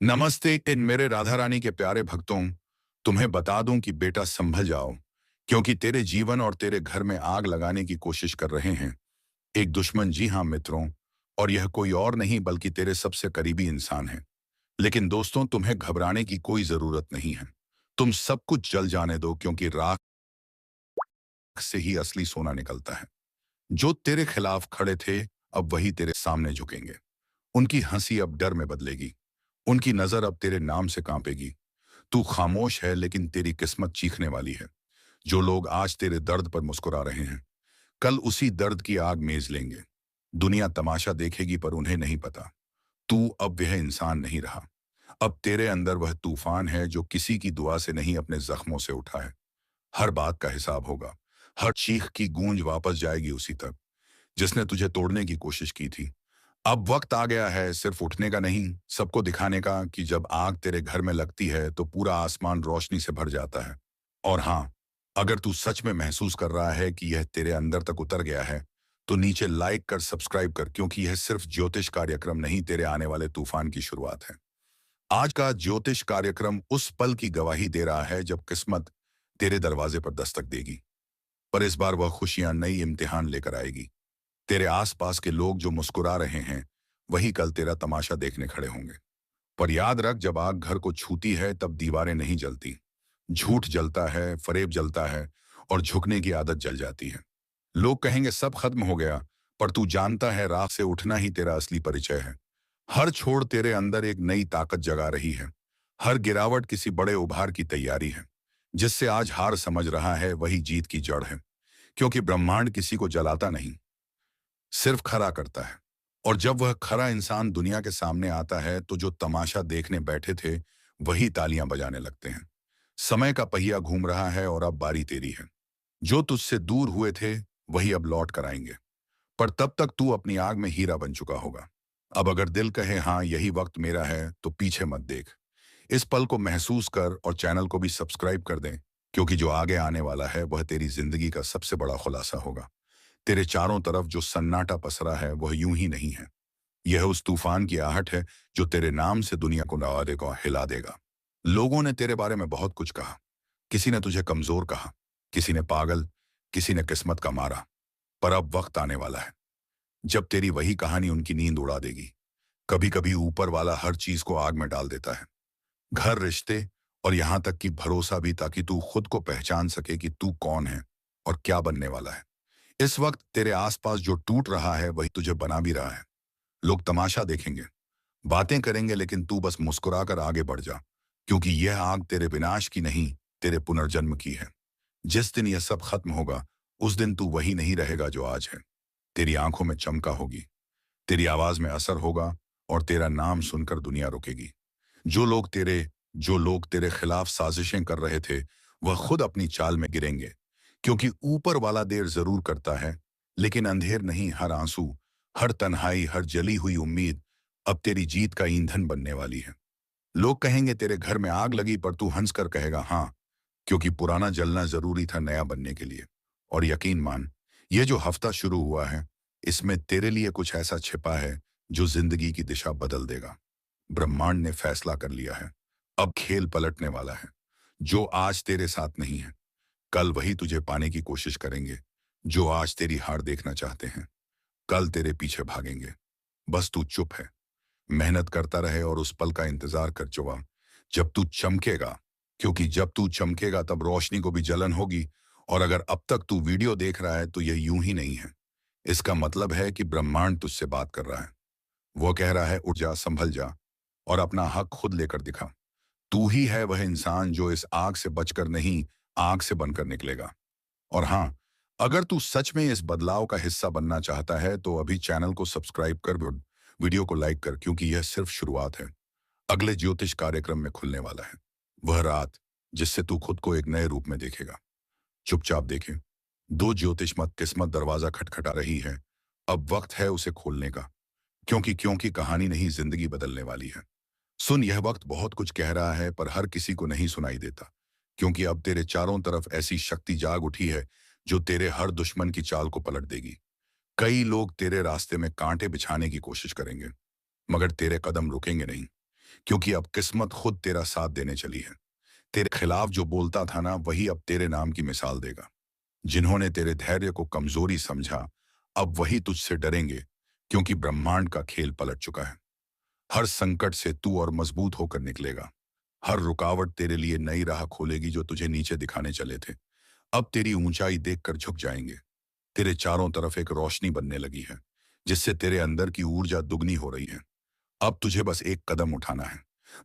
नमस्ते इन मेरे राधा रानी के प्यारे भक्तों। तुम्हें बता दूं कि बेटा संभल जाओ, क्योंकि तेरे जीवन और तेरे घर में आग लगाने की कोशिश कर रहे हैं एक दुश्मन। जी हाँ मित्रों, और यह कोई और नहीं बल्कि तेरे सबसे करीबी इंसान है। लेकिन दोस्तों, तुम्हें घबराने की कोई जरूरत नहीं है। तुम सब कुछ जल जाने दो, क्योंकि राख से ही असली सोना निकलता है। जो तेरे खिलाफ खड़े थे, अब वही तेरे सामने झुकेंगे। उनकी हंसी अब डर में बदलेगी, उनकी नजर अब तेरे नाम से कांपेगी। तू खामोश है, लेकिन तेरी किस्मत चीखने वाली है। जो लोग आज तेरे दर्द पर मुस्कुरा रहे हैं, कल उसी दर्द की आग मेज लेंगे। दुनिया तमाशा देखेगी, पर उन्हें नहीं पता तू अब वह इंसान नहीं रहा। अब तेरे अंदर वह तूफान है जो किसी की दुआ से नहीं, अपने जख्मों से उठा है। हर बात का हिसाब होगा। हर चीख की गूंज वापस जाएगी उसी तक जिसने तुझे तोड़ने की कोशिश की थी। अब वक्त आ गया है सिर्फ उठने का नहीं, सबको दिखाने का कि जब आग तेरे घर में लगती है तो पूरा आसमान रोशनी से भर जाता है। और हाँ, अगर तू सच में महसूस कर रहा है कि यह तेरे अंदर तक उतर गया है, तो नीचे लाइक कर, सब्सक्राइब कर, क्योंकि यह सिर्फ ज्योतिष कार्यक्रम नहीं, तेरे आने वाले तूफान की शुरुआत है। आज का ज्योतिष कार्यक्रम उस पल की गवाही दे रहा है जब किस्मत तेरे दरवाजे पर दस्तक देगी। पर इस बार वह खुशियां नई इम्तिहान लेकर आएगी। तेरे आसपास के लोग जो मुस्कुरा रहे हैं, वही कल तेरा तमाशा देखने खड़े होंगे। पर याद रख, जब आग घर को छूती है तब दीवारें नहीं जलती। झूठ जलता है, फरेब जलता है, और झुकने की आदत जल जाती है। लोग कहेंगे सब खत्म हो गया, पर तू जानता है राख से उठना ही तेरा असली परिचय है। हर छोड़ तेरे अंदर एक नई ताकत जगा रही है। हर गिरावट किसी बड़े उभार की तैयारी है। जिससे आज हार समझ रहा है, वही जीत की जड़ है। क्योंकि ब्रह्मांड किसी को जलाता नहीं, सिर्फ खरा करता है। और जब वह खरा इंसान दुनिया के सामने आता है, तो जो तमाशा देखने बैठे थे, वही तालियां बजाने लगते हैं। समय का पहिया घूम रहा है और अब बारी तेरी है। जो तुझसे दूर हुए थे, वही अब लौट कर आएंगे। पर तब तक तू अपनी आग में हीरा बन चुका होगा। अब अगर दिल कहे हाँ यही वक्त मेरा है, तो पीछे मत देख। इस पल को महसूस कर और चैनल को भी सब्सक्राइब कर दें, क्योंकि जो आगे आने वाला है वह तेरी जिंदगी का सबसे बड़ा खुलासा होगा। तेरे चारों तरफ जो सन्नाटा पसरा है, वह यूं ही नहीं है। यह उस तूफान की आहट है जो तेरे नाम से दुनिया को नवा देगा, हिला देगा। लोगों ने तेरे बारे में बहुत कुछ कहा। किसी ने तुझे कमजोर कहा, किसी ने पागल, किसी ने किस्मत का मारा। पर अब वक्त आने वाला है जब तेरी वही कहानी उनकी नींद उड़ा देगी। कभी कभी ऊपर वाला हर चीज को आग में डाल देता है। घर, रिश्ते, और यहां तक कि भरोसा भी, ताकि तू खुद को पहचान सके कि तू कौन है और क्या बनने वाला है। इस वक्त तेरे आसपास जो टूट रहा है, वही तुझे बना भी रहा है। लोग तमाशा देखेंगे, बातें करेंगे, लेकिन तू बस मुस्कुराकर आगे बढ़ जा। क्योंकि यह आग तेरे विनाश की नहीं, तेरे पुनर्जन्म की है। जिस दिन यह सब खत्म होगा, उस दिन तू वही नहीं रहेगा जो आज है। तेरी आंखों में चमका होगी, तेरी आवाज में असर होगा, और तेरा नाम सुनकर दुनिया रुकेगी। जो लोग तेरे जो लोग तेरे खिलाफ साजिशें कर रहे थे, वह खुद अपनी चाल में गिरेंगे। क्योंकि ऊपर वाला देर जरूर करता है, लेकिन अंधेर नहीं। हर आंसू, हर तन्हाई, हर जली हुई उम्मीद अब तेरी जीत का ईंधन बनने वाली है। लोग कहेंगे तेरे घर में आग लगी, पर तू हंसकर कहेगा हाँ, क्योंकि पुराना जलना जरूरी था नया बनने के लिए। और यकीन मान, ये जो हफ्ता शुरू हुआ है, इसमें तेरे लिए कुछ ऐसा छिपा है जो जिंदगी की दिशा बदल देगा। ब्रह्मांड ने फैसला कर लिया है। अब खेल पलटने वाला है। जो आज तेरे साथ नहीं है, कल वही तुझे पाने की कोशिश करेंगे। जो आज तेरी हार देखना चाहते हैं, कल तेरे पीछे भागेंगे। बस तू चुप है, मेहनत करता रहे और उस पल का इंतजार कर चुका जब तू चमकेगा। क्योंकि जब तू चमकेगा, तब रोशनी को भी जलन होगी। और अगर अब तक तू वीडियो देख रहा है, तो यह यूं ही नहीं है। इसका मतलब है कि ब्रह्मांड तुझसे बात कर रहा है। वो कह रहा है उठ जा, संभल जा, और अपना हक खुद लेकर दिखा। तू ही है वह इंसान जो इस आग से बचकर नहीं, आग से बनकर निकलेगा। और हाँ, अगर तू सच में इस बदलाव का हिस्सा बनना चाहता है, तो अभी चैनल को सब्सक्राइब कर, वीडियो को लाइक कर, क्योंकि यह सिर्फ शुरुआत है। अगले ज्योतिष कार्यक्रम में खुलने वाला है वह रात, जिससे तू खुद को एक नए रूप में देखेगा। चुपचाप देखे, दो ज्योतिष मत किस्मत दरवाजा खटखटा रही है। अब वक्त है उसे खोलने का। क्योंकि कहानी नहीं, जिंदगी बदलने वाली है। सुन, यह वक्त बहुत कुछ कह रहा है, पर हर किसी को नहीं सुनाई देता। क्योंकि अब तेरे चारों तरफ ऐसी शक्ति जाग उठी है जो तेरे हर दुश्मन की चाल को पलट देगी। कई लोग तेरे रास्ते में कांटे बिछाने की कोशिश करेंगे, मगर तेरे कदम रुकेंगे नहीं। क्योंकि अब किस्मत खुद तेरा साथ देने चली है। तेरे खिलाफ जो बोलता था ना, वही अब तेरे नाम की मिसाल देगा। जिन्होंने तेरे धैर्य को कमजोरी समझा, अब वही तुझसे डरेंगे, क्योंकि ब्रह्मांड का खेल पलट चुका है। हर संकट से तू और मजबूत होकर निकलेगा। हर रुकावट तेरे लिए नई राह खोलेगी जो तुझे नीचे दिखाने चले थे। अब तेरी ऊंचाई देखकर झुक जाएंगे। तेरे चारों तरफ एक रोशनी बनने लगी है, जिससे तेरे अंदर की ऊर्जा दुगनी हो रही है। अब तुझे बस एक कदम उठाना है,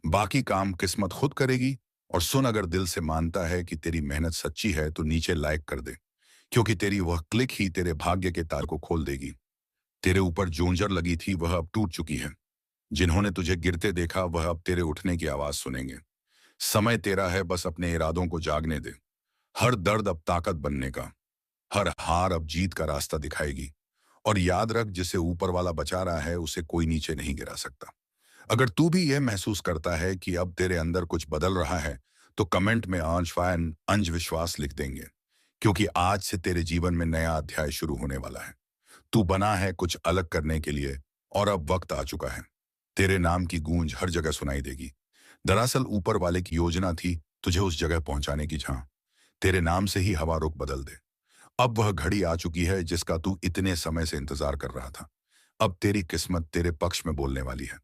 बाकी काम किस्मत खुद करेगी। और सुन, अगर दिल से मानता है कि तेरी मेहनत सच्ची है तो नीचे लाइक कर दे, क्योंकि तेरी वह क्लिक ही तेरे भाग्य के तार को खोल देगी। तेरे ऊपर जो नजर लगी थी वह अब टूट चुकी है। जिन्होंने तुझे गिरते देखा वह अब तेरे उठने की आवाज सुनेंगे। समय तेरा है, बस अपने इरादों को जागने दे। हर दर्द अब ताकत बनने का, हर हार अब जीत का रास्ता दिखाएगी। और याद रख, जिसे ऊपर वाला बचा रहा है उसे कोई नीचे नहीं गिरा सकता। अगर तू भी यह महसूस करता है कि अब तेरे अंदर कुछ बदल रहा है, तो कमेंट में अंज विश्वास लिख देंगे, क्योंकि आज से तेरे जीवन में नया अध्याय शुरू होने वाला है। तू बना है कुछ अलग करने के लिए, और अब वक्त आ चुका है। तेरे नाम की गूंज हर जगह सुनाई देगी। दरअसल ऊपर वाले की योजना थी तुझे उस जगह पहुंचाने की जहां तेरे नाम से ही हवा रुख बदल दे। अब वह घड़ी आ चुकी है जिसका तू इतने समय से इंतजार कर रहा था। अब तेरी किस्मत तेरे पक्ष में बोलने वाली है।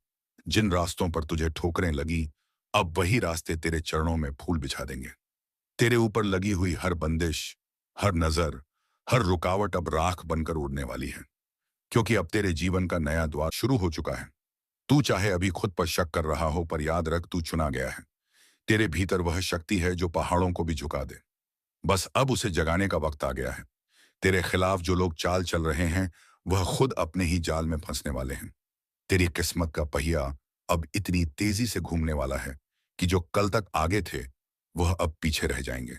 जिन रास्तों पर तुझे ठोकरें लगी, अब वही रास्ते तेरे चरणों में फूल बिछा देंगे। तेरे ऊपर लगी हुई हर बंदिश, हर नजर, हर रुकावट अब राख बनकर उड़ने वाली है, क्योंकि अब तेरे जीवन का नया द्वार शुरू हो चुका है। तू चाहे अभी खुद पर शक कर रहा हो, पर याद रख, तू चुना गया है। तेरे भीतर वह शक्ति है जो पहाड़ों को भी झुका दे। बस अब उसे जगाने का वक्त आ गया है। तेरे खिलाफ जो लोग चाल चल रहे हैं, वह खुद अपने ही जाल में फंसने वाले हैं। तेरी किस्मत का पहिया अब इतनी तेजी से घूमने वाला है कि जो कल तक आगे थे, वह अब पीछे रह जाएंगे।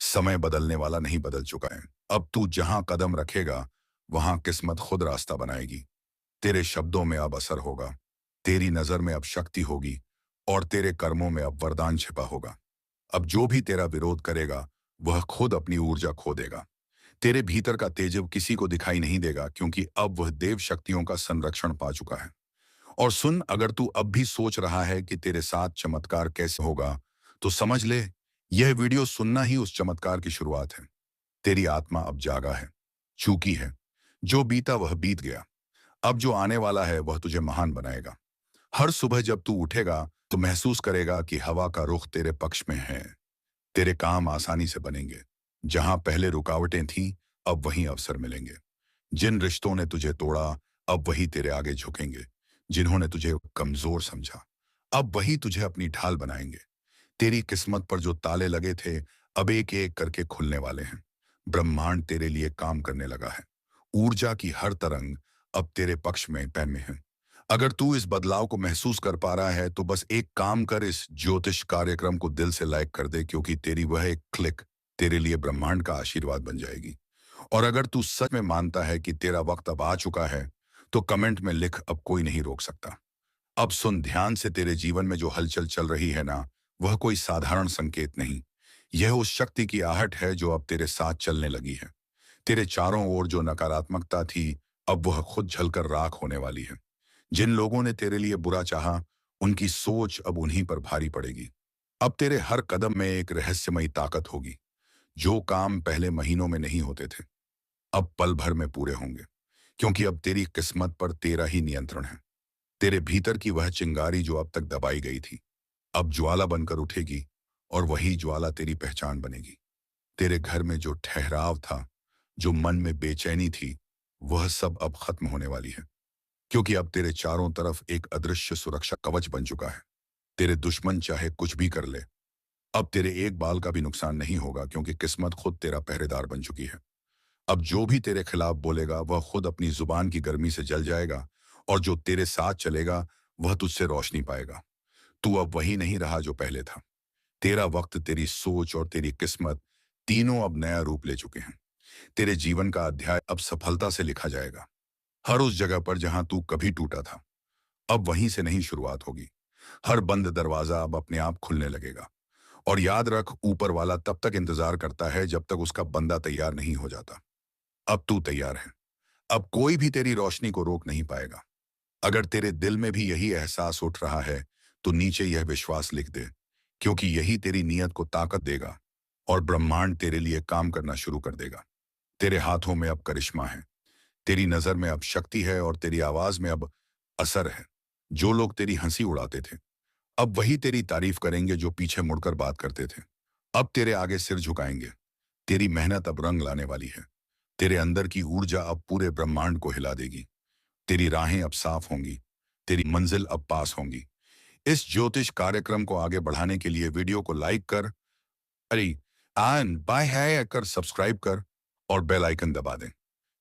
समय बदलने वाला नहीं, बदल चुका है। अब तू जहां कदम रखेगा, वहां किस्मत खुद रास्ता बनाएगी। तेरे शब्दों में अब असर होगा, तेरी नजर में अब शक्ति होगी, और तेरे कर्मों में अब वरदान छिपा होगा। अब जो भी तेरा विरोध करेगा, वह खुद अपनी ऊर्जा खो देगा। तेरे भीतर का तेज किसी को दिखाई नहीं देगा, क्योंकि अब वह देव शक्तियों का संरक्षण पा चुका है। और सुन, अगर तू अब भी सोच रहा है कि तेरे साथ चमत्कार कैसे होगा, तो समझ ले, यह वीडियो सुनना ही उस चमत्कार की शुरुआत है। तेरी आत्मा अब जागा है, चूकी है। जो बीता वह बीत गया। अब जो आने वाला है वह तुझे महान बनाएगा। हर सुबह जब तू उठेगा, तो महसूस करेगा कि हवा का रुख तेरे पक्ष में है। तेरे काम आसानी से बनेंगे। जहां पहले रुकावटें थीं, अब वहीं अवसर मिलेंगे। जिन रिश्तों ने तुझे तोड़ा, अब वही तेरे आगे झुकेंगे। जिन्होंने तुझे कमजोर समझा, अब वही तुझे अपनी ढाल बनाएंगे। तेरी किस्मत पर जो ताले लगे थे, अब एक एक करके खुलने वाले हैं। ब्रह्मांड तेरे लिए काम करने लगा है। ऊर्जा की हर तरंग अब तेरे पक्ष में पैन में है। अगर तू इस बदलाव को महसूस कर पा रहा है, तो बस एक काम कर, इस ज्योतिष कार्यक्रम को दिल से लाइक कर दे, क्योंकि तेरी वह एक क्लिक तेरे लिए ब्रह्मांड का आशीर्वाद बन जाएगी। और अगर तू सच में मानता है कि तेरा वक्त अब आ चुका है, तो कमेंट में लिख, अब कोई नहीं रोक सकता। अब सुन ध्यान से, तेरे जीवन में जो हलचल चल रही है ना, वह कोई साधारण संकेत नहीं। यह उस शक्ति की आहट है जो अब तेरे साथ चलने लगी है। तेरे चारों ओर जो नकारात्मकता थी, अब वह खुद झलकर राख होने वाली है। जिन लोगों ने तेरे लिए बुरा चाहा, उनकी सोच अब उन्हीं पर भारी पड़ेगी। अब तेरे हर कदम में एक रहस्यमयी ताकत होगी। जो काम पहले महीनों में नहीं होते थे, अब पल भर में पूरे होंगे, क्योंकि अब तेरी किस्मत पर तेरा ही नियंत्रण है। तेरे भीतर की वह चिंगारी जो अब तक दबाई गई थी, अब ज्वाला बनकर उठेगी, और वही ज्वाला तेरी पहचान बनेगी। तेरे घर में जो ठहराव था, जो मन में बेचैनी थी, वह सब अब खत्म होने वाली है, क्योंकि अब तेरे चारों तरफ एक अदृश्य सुरक्षा कवच बन चुका है। तेरे दुश्मन चाहे कुछ भी कर ले, अब तेरे एक बाल का भी नुकसान नहीं होगा, क्योंकि किस्मत खुद तेरा पहरेदार बन चुकी है। अब जो भी तेरे खिलाफ बोलेगा, वह खुद अपनी जुबान की गर्मी से जल जाएगा, और जो तेरे साथ चलेगा, वह तुझसे रोशनी पाएगा। तू अब वही नहीं रहा जो पहले था। तेरा वक्त, तेरी सोच और तेरी किस्मत तीनों अब नया रूप ले चुके हैं। तेरे जीवन का अध्याय अब सफलता से लिखा जाएगा। हर उस जगह पर जहां तू कभी टूटा था, अब वहीं से नहीं शुरुआत होगी। हर बंद दरवाजा अब अपने आप खुलने लगेगा। और याद रख, ऊपर वाला तब तक इंतजार करता है जब तक उसका बंदा तैयार नहीं हो जाता। अब तू तैयार है। अब कोई भी तेरी रोशनी को रोक नहीं पाएगा। अगर तेरे दिल में भी यही एहसास उठ रहा है, तो नीचे यह विश्वास लिख दे, क्योंकि यही तेरी नीयत को ताकत देगा और ब्रह्मांड तेरे लिए काम करना शुरू कर देगा। तेरे हाथों में अब करिश्मा है, तेरी नजर में अब शक्ति है और तेरी आवाज में अब असर है। जो लोग तेरी हंसी उड़ाते थे, अब वही तेरी तारीफ करेंगे जो पीछे मुड़कर बात करते थे। अब तेरे आगे सिर झुकाएंगे। तेरी मेहनत अब रंग लाने वाली है। तेरे अंदर की ऊर्जा अब पूरे ब्रह्मांड को हिला देगी। तेरी राहें अब साफ होंगी। तेरी मंजिल अब पास होंगी। इस ज्योतिष कार्यक्रम को आगे बढ़ाने के लिए वीडियो को लाइक कर, अरे एंड बाय है कर सब्सक्राइब कर और बेल आइकन दबा दें,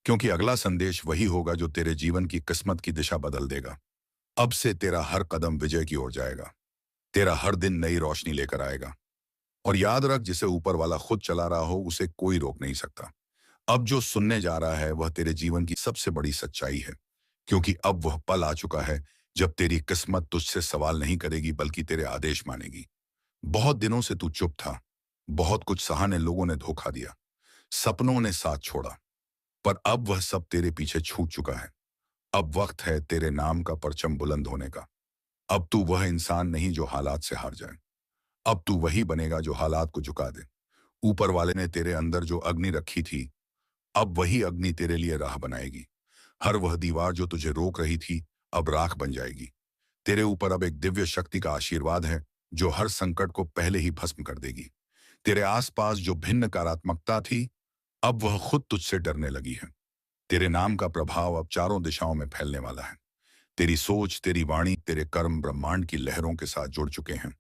क्योंकि अगला संदेश वही होगा जो तेरे जीवन की किस्मत की दिशा बदल देगा। अब से तेरा हर कदम विजय की ओर जाएगा। तेरा हर दिन नई रोशनी लेकर आएगा। और याद रख, जिसे ऊपर वाला खुद चला रहा हो उसे कोई रोक नहीं सकता। अब जो सुनने जा रहा है वह तेरे जीवन की सबसे बड़ी सच्चाई है, क्योंकि अब वह पल आ चुका है जब तेरी किस्मत तुझसे सवाल नहीं करेगी बल्कि तेरे आदेश मानेगी। बहुत दिनों से तू चुप था। बहुत कुछ सहाने लोगों ने धोखा दिया, सपनों ने साथ छोड़ा, पर अब वह सब तेरे पीछे छूट चुका है। अब वक्त है तेरे नाम का परचम बुलंद होने का। अब तू वह इंसान नहीं जो हालात से हार जाए। अब तू वही बनेगा जो हालात को झुका दे। ऊपर वाले ने तेरे अंदर जो अग्नि रखी थी, अब वही अग्नि तेरे लिए राह बनाएगी। हर वह दीवार जो तुझे रोक रही थी अब राख बन जाएगी। तेरे ऊपर अब एक दिव्य शक्ति का आशीर्वाद है जो हर संकट को पहले ही भस्म कर देगी। तेरे आसपास जो भिन्न नकारात्मकता थी, अब वह खुद तुझसे डरने लगी है। तेरे नाम का प्रभाव अब चारों दिशाओं में फैलने वाला है। तेरी सोच, तेरी वाणी, तेरे कर्म ब्रह्मांड की लहरों के साथ जुड़ चुके हैं।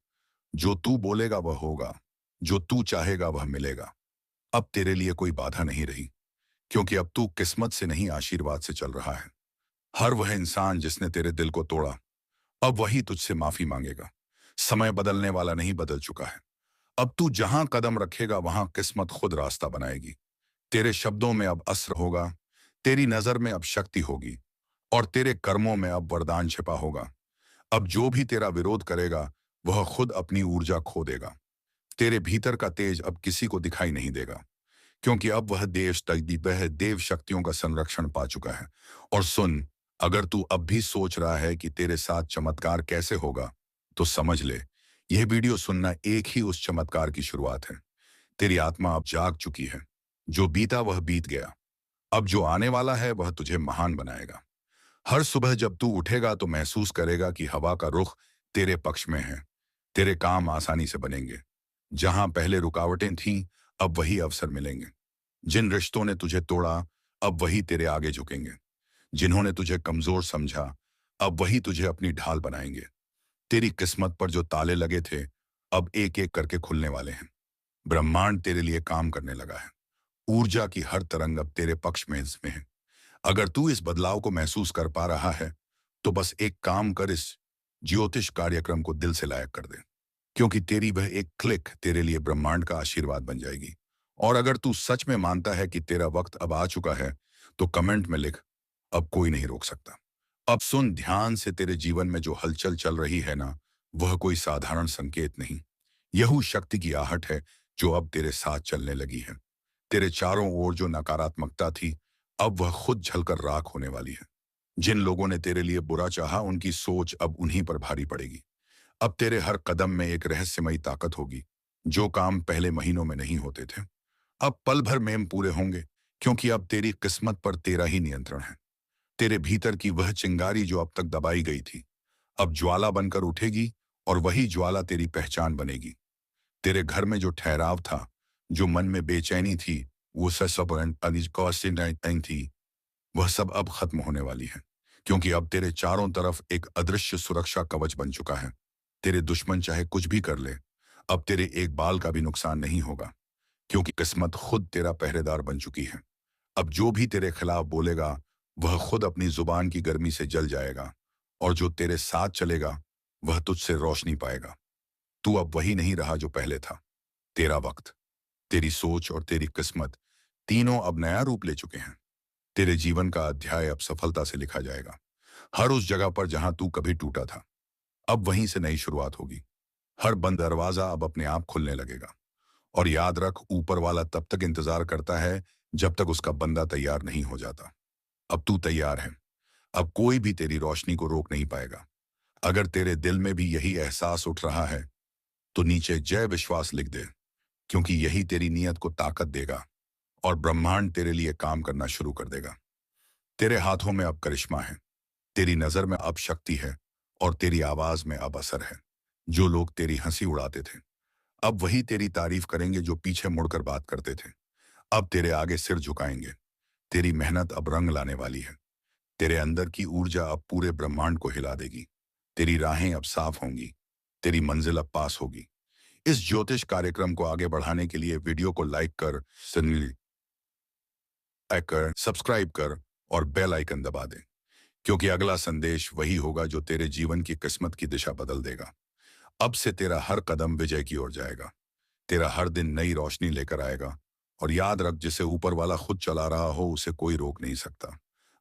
जो तू बोलेगा वह होगा, जो तू चाहेगा वह मिलेगा। अब तेरे लिए कोई बाधा नहीं रही, क्योंकि अब तू किस्मत से नहीं आशीर्वाद से चल रहा है। हर वह इंसान जिसने तेरे दिल को तोड़ा, अब वही तुझसे माफी मांगेगा। समय बदलने वाला नहीं, बदल चुका है। अब तू जहां कदम रखेगा वहां किस्मत खुद रास्ता बनाएगी। तेरे शब्दों में अब अस्त्र होगा, तेरी नजर में अब शक्ति होगी और तेरे कर्मों में अब वरदान छिपा होगा। अब जो भी तेरा विरोध करेगा वह खुद अपनी ऊर्जा खो देगा। तेरे भीतर का तेज अब किसी को दिखाई नहीं देगा, क्योंकि अब वह देश तकदीर वह देव शक्तियों का संरक्षण पा चुका है। और सुन, अगर तू अब भी सोच रहा है कि तेरे साथ चमत्कार कैसे होगा, तो समझ ले, यह वीडियो सुनना एक ही उस चमत्कार की शुरुआत है। तेरी आत्मा अब जाग चुकी है। जो बीता वह बीत गया। अब जो आने वाला है वह तुझे महान बनाएगा। हर सुबह जब तू उठेगा तो महसूस करेगा कि हवा का रुख तेरे पक्ष में है। तेरे काम आसानी से बनेंगे। जहां पहले रुकावटें थीं, अब वही अवसर मिलेंगे। जिन रिश्तों ने तुझे तोड़ा, अब वही तेरे आगे झुकेंगे। जिन्होंने तुझे कमजोर समझा, अब वही तुझे अपनी ढाल बनाएंगे। तेरी किस्मत पर जो ताले लगे थे, अब एक एक करके खुलने वाले हैं। ब्रह्मांड तेरे लिए काम करने लगा है। ऊर्जा की हर तरंग अब तेरे पक्ष में इसमें है। अगर तू इस बदलाव को महसूस कर पा रहा है, तो बस एक काम कर, इस ज्योतिष कार्यक्रम को दिल से लायक कर दे, क्योंकि तेरी वह एक क्लिक तेरे लिए ब्रह्मांड का आशीर्वाद बन जाएगी। और अगर तू सच में मानता है कि तेरा वक्त अब आ चुका है, तो कमेंट में लिख, अब कोई नहीं रोक सकता। अब सुन ध्यान से, तेरे जीवन में जो हलचल चल रही है ना, वह कोई साधारण संकेत नहीं। यह शक्ति की आहट है जो अब तेरे साथ चलने लगी है। तेरे चारों ओर जो नकारात्मकता थी, अब वह खुद झलकर राख होने वाली है। जिन लोगों ने तेरे लिए बुरा चाहा, उनकी सोच अब उन्हीं पर भारी पड़ेगी। अब तेरे हर कदम में एक रहस्यमयी ताकत होगी। जो काम पहले महीनों में नहीं होते थे, अब पल भर में पूरे होंगे, क्योंकि अब तेरी किस्मत पर तेरा ही नियंत्रण है। तेरे भीतर की वह चिंगारी जो अब तक दबाई गई थी, अब ज्वाला बनकर उठेगी और वही ज्वाला तेरी पहचान बनेगी। तेरे घर में जो ठहराव था, जो मन में बेचैनी थी, वो थी, वह सब अब खत्म होने वाली है, क्योंकि अब तेरे चारों तरफ एक अदृश्य सुरक्षा कवच बन चुका है। तेरे दुश्मन चाहे कुछ भी कर ले, अब तेरे एक बाल का भी नुकसान नहीं होगा, क्योंकि किस्मत खुद तेरा पहरेदार बन चुकी है। अब जो भी तेरे खिलाफ बोलेगा, वह खुद अपनी जुबान की गर्मी से जल जाएगा, और जो तेरे साथ चलेगा वह तुझसे रोशनी पाएगा। तू अब वही नहीं रहा जो पहले था। तेरा वक्त, तेरी सोच और तेरी किस्मत तीनों अब नया रूप ले चुके हैं। तेरे जीवन का अध्याय अब सफलता से लिखा जाएगा। हर उस जगह पर जहां तू कभी टूटा था, अब वहीं से नई शुरुआत होगी। हर बंद दरवाजा अब अपने आप खुलने लगेगा। और याद रख, ऊपर वाला तब तक इंतजार करता है जब तक उसका बंदा तैयार नहीं हो जाता। अब तू तैयार है। अब कोई भी तेरी रोशनी को रोक नहीं पाएगा। अगर तेरे दिल में भी यही एहसास उठ रहा है तो नीचे जय विश्वास लिख दे, क्योंकि यही तेरी नीयत को ताकत देगा और ब्रह्मांड तेरे लिए काम करना शुरू कर देगा। तेरे हाथों में अब करिश्मा है, तेरी नजर में अब शक्ति है और तेरी आवाज में अब असर है। जो लोग तेरी हंसी उड़ाते थे अब वही तेरी तारीफ करेंगे, जो पीछे मुड़कर बात करते थे अब तेरे आगे सिर झुकाएंगे। तेरी मेहनत अब रंग लाने वाली है। तेरे अंदर की ऊर्जा अब पूरे ब्रह्मांड को हिला देगी। तेरी राहें अब साफ होंगी, तेरी मंजिल अब पास होगी। इस ज्योतिष कार्यक्रम को आगे बढ़ाने के लिए वीडियो को लाइक कर, सब्सक्राइब कर और बेल आइकन दबा दे, क्योंकि अगला संदेश वही होगा जो तेरे जीवन की किस्मत की दिशा बदल देगा। अब से तेरा हर कदम विजय की ओर जाएगा, तेरा हर दिन नई रोशनी लेकर आएगा। और याद रख, जिसे ऊपर वाला खुद चला रहा हो उसे कोई रोक नहीं सकता।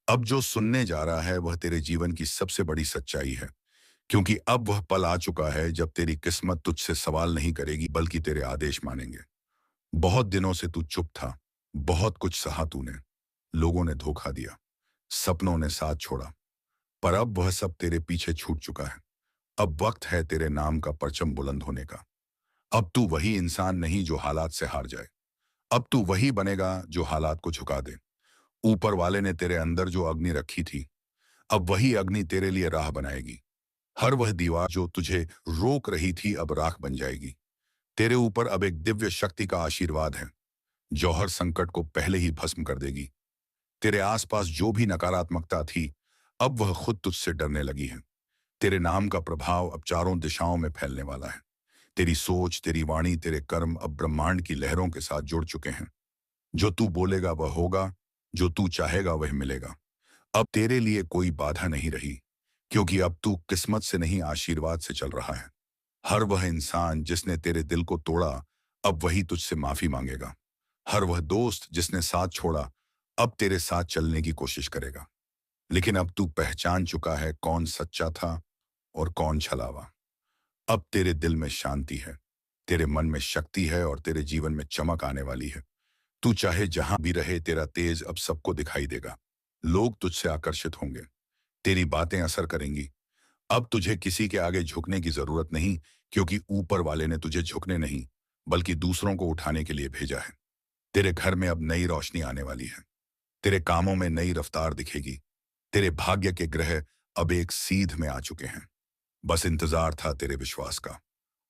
अब जो सुनने जा रहा है वह तेरे जीवन की सबसे बड़ी सच्चाई है, क्योंकि अब वह पल आ चुका है जब तेरी किस्मत तुझसे सवाल नहीं करेगी बल्कि तेरे आदेश मानेंगे। बहुत दिनों से तू चुप था, बहुत कुछ सहा तूने, लोगों ने धोखा दिया, सपनों ने साथ छोड़ा, पर अब वह सब तेरे पीछे छूट चुका है। अब वक्त है तेरे नाम का परचम बुलंद होने का। अब तू वही इंसान नहीं जो हालात से हार जाए, अब तू वही बनेगा जो हालात को झुका दे। ऊपर वाले ने तेरे अंदर जो अग्नि रखी थी अब वही अग्नि तेरे लिए राह बनाएगी। हर वह दीवार जो तुझे रोक रही थी अब राख बन जाएगी। तेरे ऊपर अब एक दिव्य शक्ति का आशीर्वाद है जो हर संकट को पहले ही भस्म कर देगी। तेरे आसपास जो भी नकारात्मकता थी अब वह खुद तुझसे डरने लगी है। तेरे नाम का प्रभाव अब चारों दिशाओं में फैलने वाला है। तेरी सोच, तेरी वाणी, तेरे कर्म अब ब्रह्मांड की लहरों के साथ जुड़ चुके हैं। जो तू बोलेगा वह होगा, जो तू चाहेगा वह मिलेगा। अब तेरे लिए कोई बाधा नहीं रही, क्योंकि अब तू किस्मत से नहीं आशीर्वाद से चल रहा है। हर वह इंसान जिसने तेरे दिल को तोड़ा अब वही तुझसे माफी मांगेगा। हर वह दोस्त जिसने साथ छोड़ा अब तेरे साथ चलने की कोशिश करेगा। लेकिन अब तू पहचान चुका है कौन सच्चा था और कौन छलावा। अब तेरे दिल में शांति है, तेरे मन में शक्ति है और तेरे जीवन में चमक आने वाली है। तू चाहे जहां भी रहे तेरा तेज अब सबको दिखाई देगा। लोग तुझसे आकर्षित होंगे, तेरी बातें असर करेंगी। अब तुझे किसी के आगे झुकने की जरूरत नहीं, क्योंकि ऊपर वाले ने तुझे झुकने नहीं बल्कि दूसरों को उठाने के लिए भेजा है। तेरे घर में अब नई रोशनी आने वाली है, तेरे कामों में नई रफ्तार दिखेगी। तेरे भाग्य के ग्रह अब एक सीध में आ चुके हैं, बस इंतजार था तेरे विश्वास का।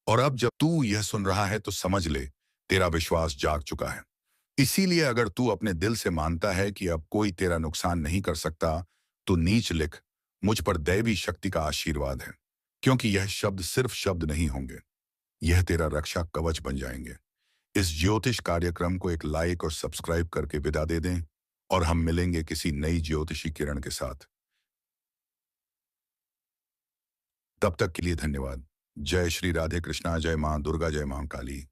और अब जब तू यह सुन रहा है तो समझ ले, तेरा विश्वास जाग चुका है। इसीलिए अगर तू अपने दिल से मानता है कि अब कोई तेरा नुकसान नहीं कर सकता, तो नीच लिख, मुझ पर दैवी शक्ति का आशीर्वाद है, क्योंकि यह शब्द सिर्फ शब्द नहीं होंगे, यह तेरा रक्षा कवच बन जाएंगे। इस ज्योतिष कार्यक्रम को एक लाइक और सब्सक्राइब करके विदा दे दें, और हम मिलेंगे किसी नई ज्योतिषी किरण के साथ। तब तक के लिए धन्यवाद। जय श्री राधे कृष्णा, जय मां दुर्गा, जय मां काली।